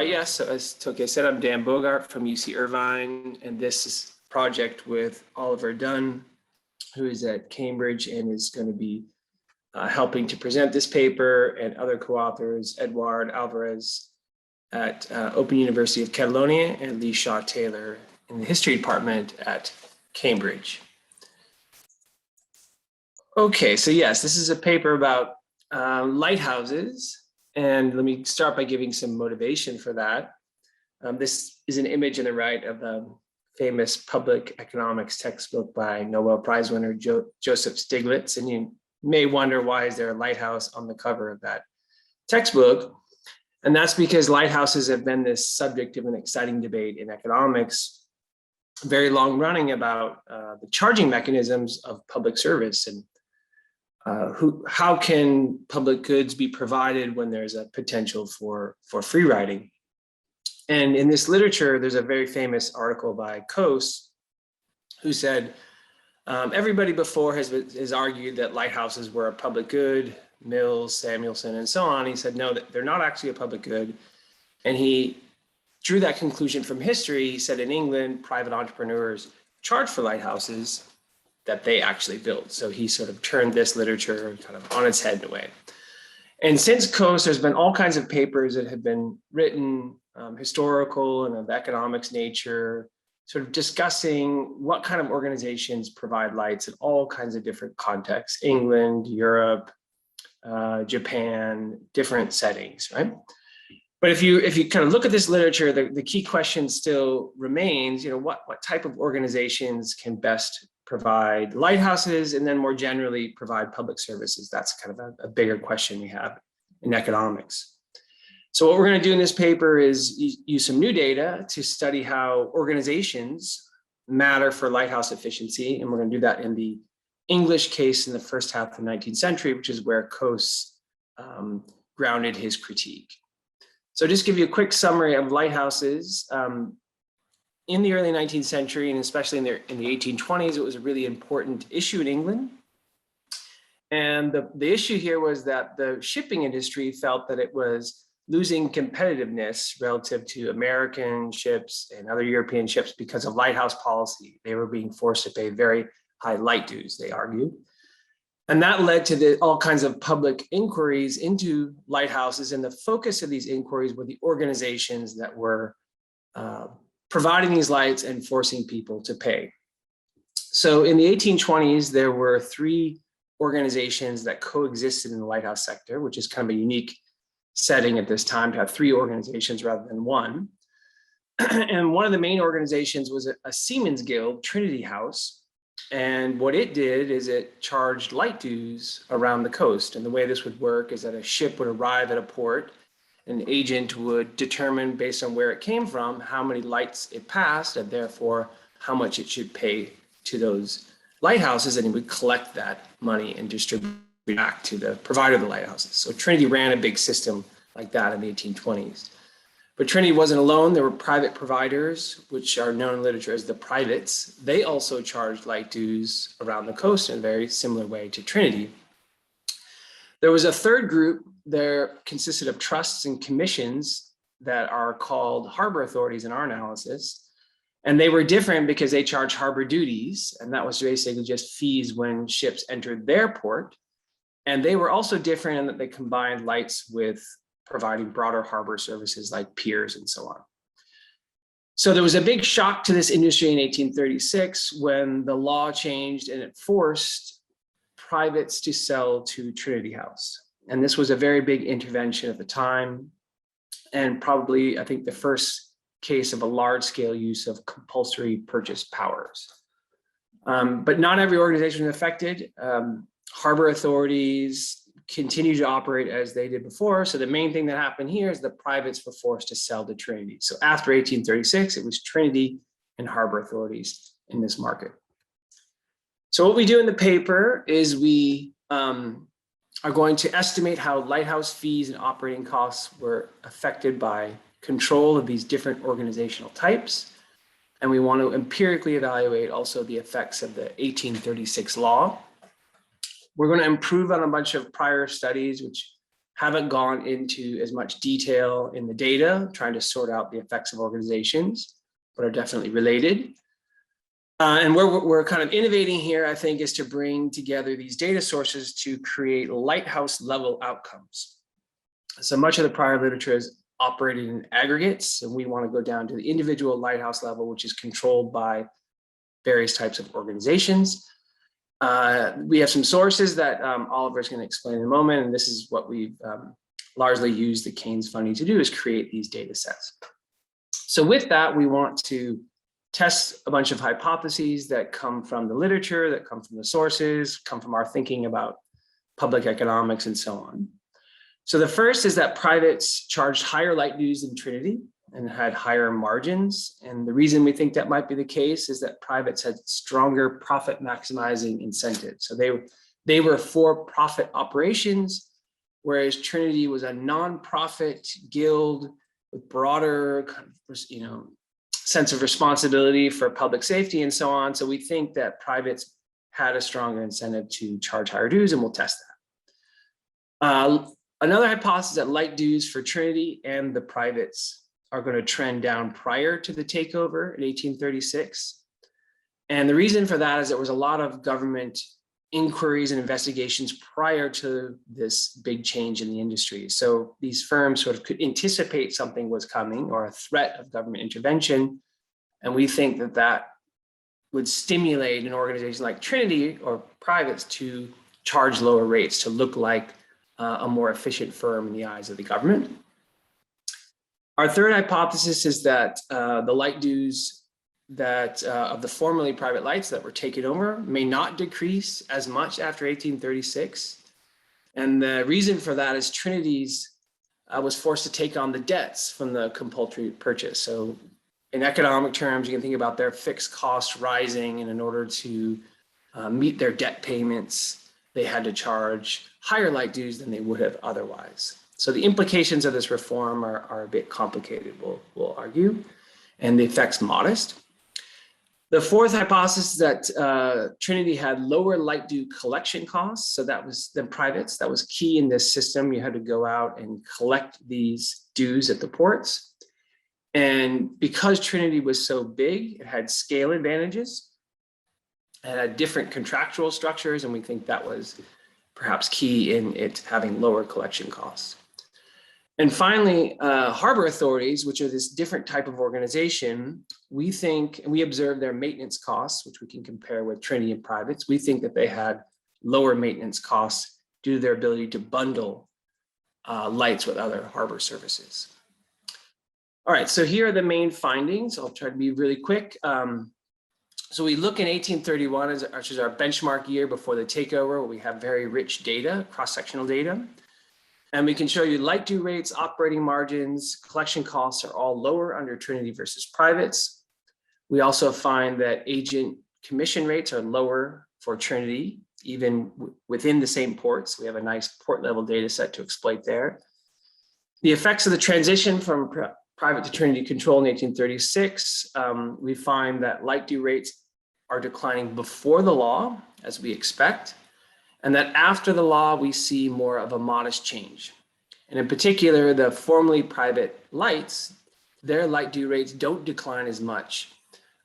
Yes, so as Toki said, I'm Dan Bogart from UC Irvine, and this is a project with Oliver Dunn, who is at Cambridge and is going to be helping to present this paper, and other co-authors, Eduard Alvarez at Open University of Catalonia and Lee Shaw Taylor in the history department at Cambridge. Okay, so yes, this is a paper about lighthouses. And let me start by giving some motivation for that. This is an image on the right of the famous public economics textbook by Nobel Prize winner Joseph Stiglitz. And you may wonder, why is there a lighthouse on the cover of that textbook? And that's because lighthouses have been this subject of an exciting debate in economics, very long running, about the charging mechanisms of public service, and how can public goods be provided when there's a potential for free riding. And in this literature, there's a very famous article by Keynes, who said, everybody before has argued that lighthouses were a public good, Mills, Samuelson, and so on. He said, no, that they're not actually a public good. And he drew that conclusion from history. He said in England, private entrepreneurs charge for lighthouses that they actually built. So he sort of turned this literature kind of on its head in a way. And since Keynes, there's been all kinds of papers that have been written, historical and of economics nature, sort of discussing what kind of organizations provide lights in all kinds of different contexts: England, Europe, Japan, different settings, right? But if you kind of look at this literature, the key question still remains, what type of organizations can best provide lighthouses, and then more generally provide public services? That's kind of a bigger question we have in economics. So what we're going to do in this paper is use some new data to study how organizations matter for lighthouse efficiency. And we're going to do that in the English case in the first half of the 19th century, which is where Keynes grounded his critique. So just give you a quick summary of lighthouses. In the early 19th century, and especially in the 1820s, it was a really important issue in England. And the issue here was that the shipping industry felt that it was losing competitiveness relative to American ships and other European ships because of lighthouse policy. They were being forced to pay very high light dues, they argued. And that led to all kinds of public inquiries into lighthouses. And the focus of these inquiries were the organizations that were providing these lights and forcing people to pay. So in the 1820s, there were three organizations that coexisted in the lighthouse sector, which is kind of a unique setting at this time to have three organizations rather than one. And one of the main organizations was a seamen's guild, Trinity House. And what it did is it charged light dues around the coast. And the way this would work is that a ship would arrive at a port. An agent would determine, based on where it came from, how many lights it passed, and therefore how much it should pay to those lighthouses, and he would collect that money and distribute it back to the provider of the lighthouses. So Trinity ran a big system like that in the 1820s. But Trinity wasn't alone. There were private providers, which are known in literature as the privates. They also charged light dues around the coast in a very similar way to Trinity. There was a third group. There consisted of trusts and commissions that are called harbor authorities in our analysis. And they were different because they charged harbor duties. And that was basically just fees when ships entered their port. And they were also different in that they combined lights with providing broader harbor services like piers and so on. So there was a big shock to this industry in 1836 when the law changed and it forced privates to sell to Trinity House. And this was a very big intervention at the time, and probably, I think, the first case of a large-scale use of compulsory purchase powers. But not every organization was affected. Harbor authorities continue to operate as they did before. So the main thing that happened here is the privates were forced to sell to Trinity. So after 1836, it was Trinity and harbor authorities in this market. So what we do in the paper is we are going to estimate how lighthouse fees and operating costs were affected by control of these different organizational types. And we want to empirically evaluate also the effects of the 1836 law. We're going to improve on a bunch of prior studies, which haven't gone into as much detail in the data, trying to sort out the effects of organizations, but are definitely related. And where we're kind of innovating here, I think, is to bring together these data sources to create lighthouse level outcomes. So much of the prior literature is operated in aggregates, and we want to go down to the individual lighthouse level, which is controlled by various types of organizations. We have some sources that Oliver is going to explain in a moment, and this is what we've largely used the Keynes funding to do, is create these data sets. So with that, we want to test a bunch of hypotheses that come from the literature, that come from the sources, come from our thinking about public economics and so on. So the first is that privates charged higher light dues than Trinity and had higher margins. And the reason we think that might be the case is that privates had stronger profit maximizing incentives. So they were for-profit operations, whereas Trinity was a nonprofit guild with broader sense of responsibility for public safety and so on. So we think that privates had a stronger incentive to charge higher dues, and we'll test that. Another hypothesis is that light dues for Trinity and the privates are going to trend down prior to the takeover in 1836. And the reason for that is there was a lot of government inquiries and investigations prior to this big change in the industry. So these firms sort of could anticipate something was coming or a threat of government intervention. And we think that that would stimulate an organization like Trinity or privates to charge lower rates, to look like a more efficient firm in the eyes of the government. Our third hypothesis is that the light dues that of the formerly private lights that were taken over may not decrease as much after 1836. And the reason for that is Trinity's was forced to take on the debts from the compulsory purchase. So in economic terms, you can think about their fixed costs rising, and in order to meet their debt payments, they had to charge higher light dues than they would have otherwise. So the implications of this reform are a bit complicated, we'll argue, and the effects modest. The fourth hypothesis is that Trinity had lower light due collection costs. So that was than privates. That was key in this system. You had to go out and collect these dues at the ports. And because Trinity was so big, it had scale advantages. It had different contractual structures, and we think that was perhaps key in it having lower collection costs. And finally, harbor authorities, which are this different type of organization, we think, and we observe their maintenance costs, which we can compare with Trinity and privates. We think that they had lower maintenance costs due to their ability to bundle lights with other harbor services. All right, so here are the main findings. I'll try to be really quick. So we look in 1831, which is our benchmark year before the takeover, where we have very rich data, cross-sectional data. And we can show you light due rates, operating margins, collection costs are all lower under Trinity versus privates. We also find that agent commission rates are lower for Trinity, even within the same ports. We have a nice port level data set to exploit there. The effects of the transition from private to Trinity control in 1836, we find that light due rates are declining before the law, as we expect, and that after the law, we see more of a modest change. And in particular, the formerly private lights, their light due rates don't decline as much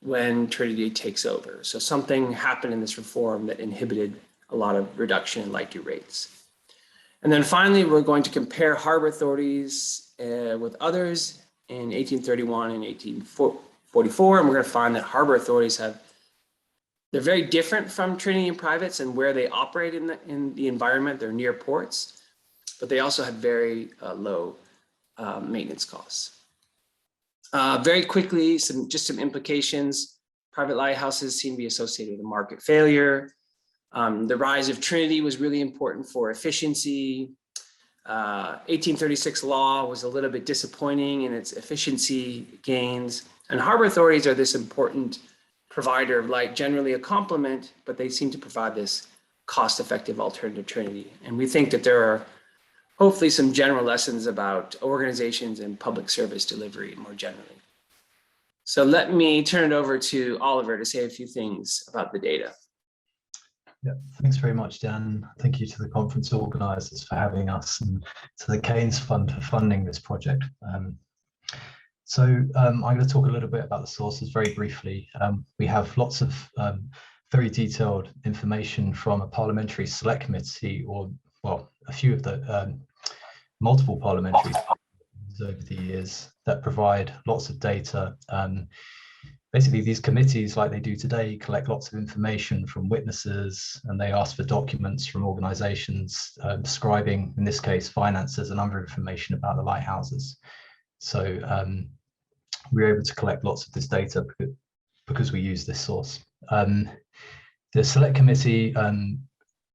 when Trinity takes over. So something happened in this reform that inhibited a lot of reduction in light due rates. And then finally, we're going to compare harbor authorities with others in 1831 and 1844, and we're going to find that harbor authorities they're very different from Trinity and privates and where they operate in the environment. They're near ports, but they also have very low maintenance costs. Very quickly, just some implications. Private lighthouses seem to be associated with market failure. The rise of Trinity was really important for efficiency. 1836 law was a little bit disappointing in its efficiency gains. And harbor authorities are this important provider of light, generally a complement, but they seem to provide this cost-effective alternative to Trinity. And we think that there are hopefully some general lessons about organizations and public service delivery more generally. So let me turn it over to Oliver to say a few things about the data. Yeah, thanks very much, Dan. Thank you to the conference organisers for having us, and to the Keynes Fund for funding this project. I'm going to talk a little bit about the sources very briefly. We have lots of very detailed information from a parliamentary select committee, or well, a few of the multiple parliamentary over the years that provide lots of data. Basically, these committees, like they do today, collect lots of information from witnesses, and they ask for documents from organizations describing, in this case, finances, a number of information about the lighthouses. So we're able to collect lots of this data because we use this source. The select committee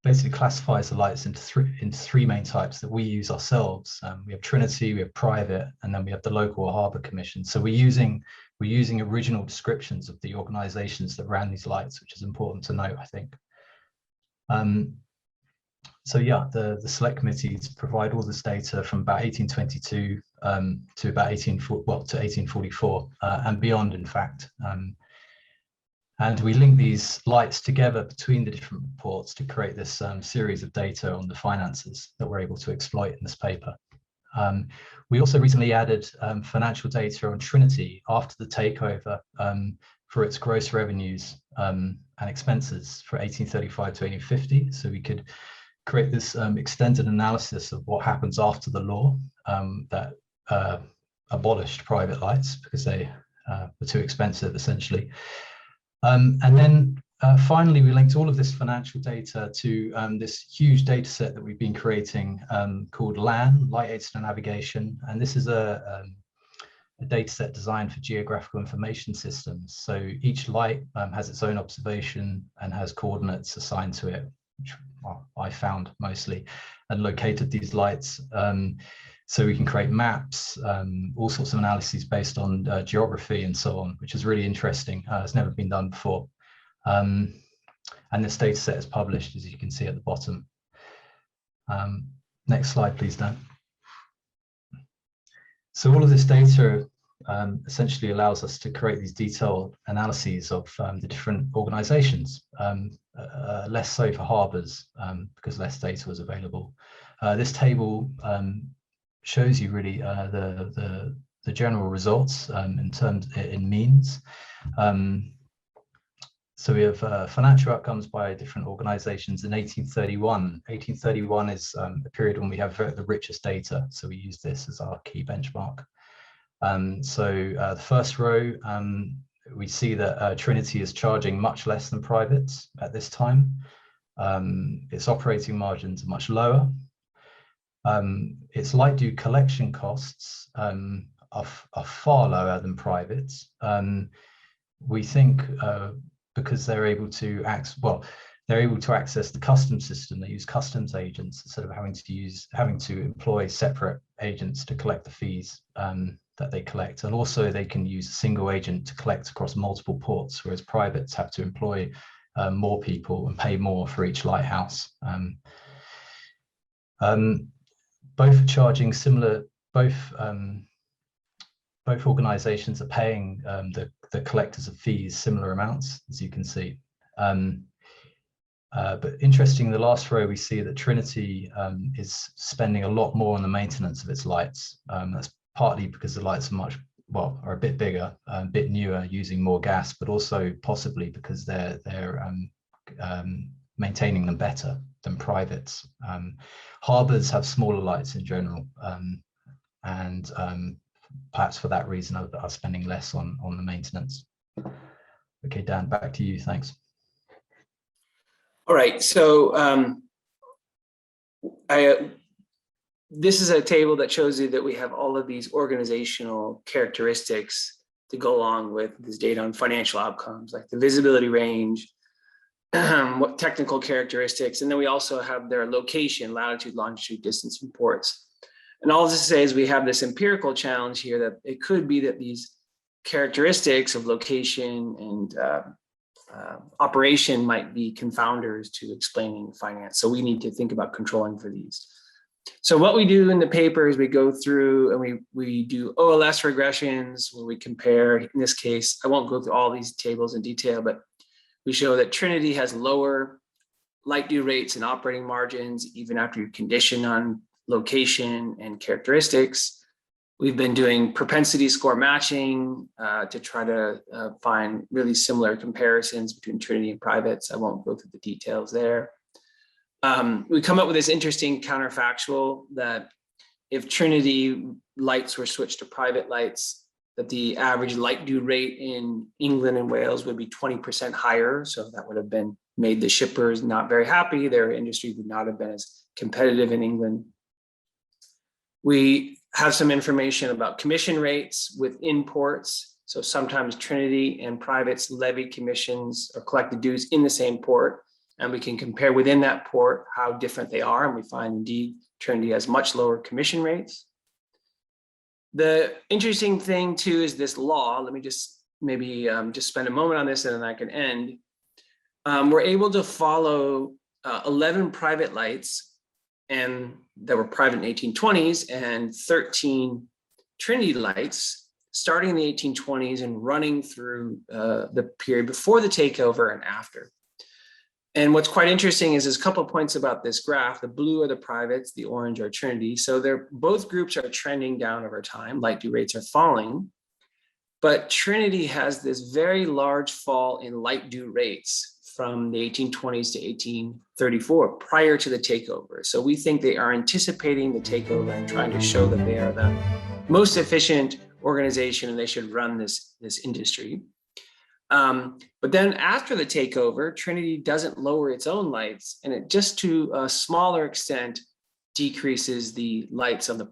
basically classifies the lights into three main types that we use ourselves. We have Trinity, we have private, and then we have the local or harbour commission. So we're using original descriptions of the organisations that ran these lights, which is important to note, I think. So yeah, the select committees provide all this data from about 1822 to about 1844 and beyond, in fact. And we link these lights together between the different reports to create this series of data on the finances that we're able to exploit in this paper. We also recently added financial data on Trinity after the takeover for its gross revenues and expenses for 1835 to 1850. So we could create this extended analysis of what happens after the law that abolished private lights because they were too expensive, essentially. And then finally, we linked all of this financial data to this huge data set that we've been creating called LAN, Light Aids to Navigation. And this is a data set designed for geographical information systems. So each light has its own observation and has coordinates assigned to it, which I found mostly, and located these lights. So we can create maps, all sorts of analyses based on geography and so on, which is really interesting. It's never been done before. And this data set is published, as you can see at the bottom. Next slide, please, Dan. So all of this data essentially allows us to create these detailed analyses of the different organizations, less so for harbours because less data was available. This table shows you really the general results in means. So we have financial outcomes by different organizations in 1831. 1831 is a period when we have the richest data, so we use this as our key benchmark. The first row, we see that Trinity is charging much less than privates at this time. Its operating margins are much lower. Its light due collection costs are far lower than privates. We think because they're able to access the customs system. They use customs agents instead of having to employ separate agents to collect the fees that they collect. And also they can use a single agent to collect across multiple ports, whereas privates have to employ more people and pay more for each lighthouse. Both are charging similar, both organizations are paying the collectors of fees similar amounts, as you can see. But interesting, the last row, we see that Trinity is spending a lot more on the maintenance of its lights. That's partly because the lights are a bit bigger, a bit newer, using more gas, but also possibly because they're maintaining them better than privates. Harbours have smaller lights in general, and perhaps for that reason are spending less on the maintenance. Okay, Dan, back to you. Thanks. All right, so this is a table that shows you that we have all of these organizational characteristics to go along with this data on financial outcomes, like the visibility range, what technical characteristics, and then we also have their location, latitude, longitude, distance, and ports. And all this to say is we have this empirical challenge here that it could be that these characteristics of location and operation might be confounders to explaining finance. So we need to think about controlling for these. So what we do in the paper is we go through and we do OLS regressions where we compare, in this case, I won't go through all these tables in detail, but we show that Trinity has lower light due rates and operating margins, even after you condition on location and characteristics. We've been doing propensity score matching to try to find really similar comparisons between Trinity and privates. I won't go through the details there. We come up with this interesting counterfactual that if Trinity lights were switched to private lights, that the average light due rate in England and Wales would be 20% higher. So that would have been made the shippers not very happy. Their industry would not have been as competitive in England. We have some information about commission rates with imports. So sometimes Trinity and privates levy commissions or collected dues in the same port. And we can compare within that port how different they are. And we find indeed Trinity has much lower commission rates. The interesting thing too is this law. Let me just maybe just spend a moment on this and then I can end. We're able to follow 11 private lights and that were private in the 1820s and 13 Trinity lights starting in the 1820s and running through the period before the takeover and after. And what's quite interesting is there's a couple of points about this graph. The blue are the privates, the orange are Trinity. So both groups are trending down over time. Light due rates are falling. But Trinity has this very large fall in light due rates from the 1820s to 1834, prior to the takeover. So we think they are anticipating the takeover and trying to show that they are the most efficient organization and they should run this industry. But then after the takeover, Trinity doesn't lower its own lights, and it just to a smaller extent decreases the lights of the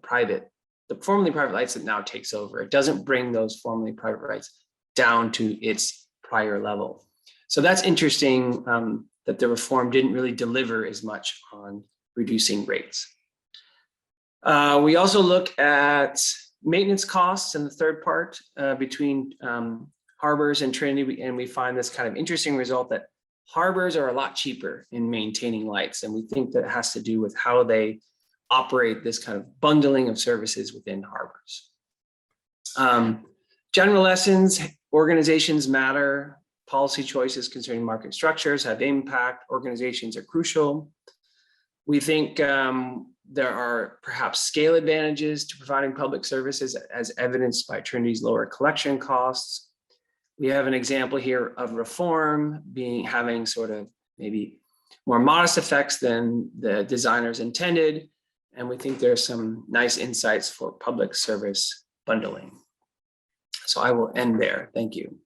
formerly private lights that now takes over. It doesn't bring those formerly private rights down to its prior level. So that's interesting that the reform didn't really deliver as much on reducing rates. We also look at maintenance costs in the third part between harbors and Trinity, and we find this kind of interesting result that harbors are a lot cheaper in maintaining lights. And we think that has to do with how they operate this kind of bundling of services within harbors. General lessons: organizations matter. Policy choices concerning market structures have impact. Organizations are crucial. We think there are perhaps scale advantages to providing public services as evidenced by Trinity's lower collection costs. We have an example here of reform having sort of maybe more modest effects than the designers intended. And we think there's some nice insights for public service bundling. So I will end there. Thank you.